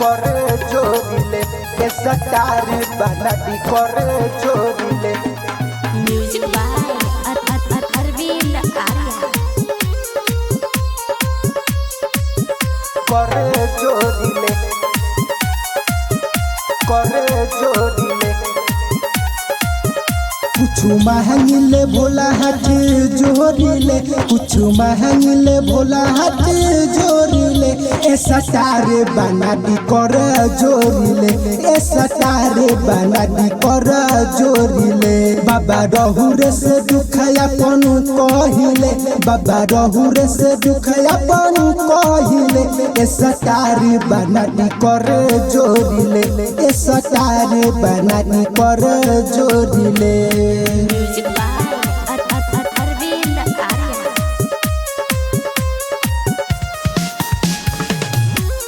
करे जोरिले के सटार बनाती करे जोरिले। Music by Arvind Arya. करे जोरिले करे जोरिले। कुछ महंगिले भोला हाथ जोरिले, कुछ महंगिले भोला हाथ जोरिले। ऐसा तारे बना दी कर जोरिले, ऐसा तारे बना दी कर जोरिले। बाबा रहुरे से दुख अपन कहिले, बाबा रहुरे से दुख अपन कहिले। ऐसा तारे बना दी कर जोरिले, ऐसा तारे बना दी कर जोरिले। Music by Arvind Arya.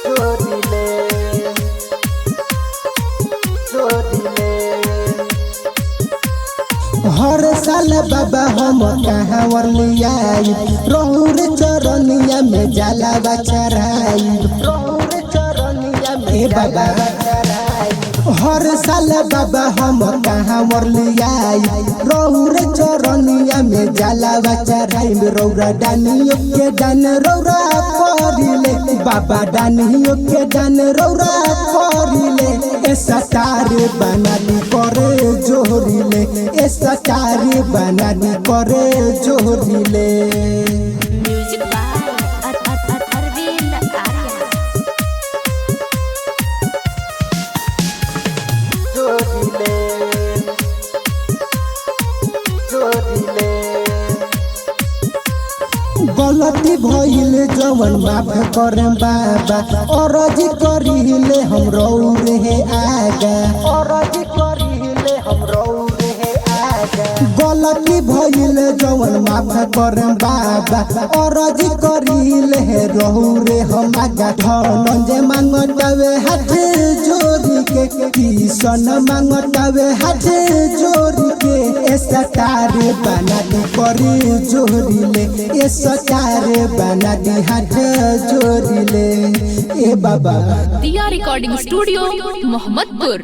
जोरिले जोरिले। हर साल बाबा हम कहाँ वरलिया रहुर चरनिया में जलावा चढ़ाई, रहुर चरनिया में बाबा हर साल बाबा हम कहाँ वरलिया रहुर चरनिया में जलावा चढ़ाई। रौरा डानियों के दान रौरा करिले, बाबा डानियों के दान रौरा करिले। ऐसा तारे बनानी करे जोरिले, ऐसा तारे बनानी करे जोरिले। Music by Arvind Arya. जोरिले जोरिले। गलती भइल जवन माफ करम बाबा, अरजी करिले हम रौरे हे आगा, अरजी करिले हम रौरे हे आगा। गलती भइल जवन माफ करम बाबा, अरजी करिले हे रौरे हम आगा। धनंजय मांगतावे हाथ जोरी के, किशन मांगतावे हाथ जोरी के। ऐसा तारे बना दी करे जोरिले, ऐसा तारे बना दी हाथ जोरिले। ए बाबा दिया रिकॉर्डिंग स्टूडियो मोहम्मदपुर।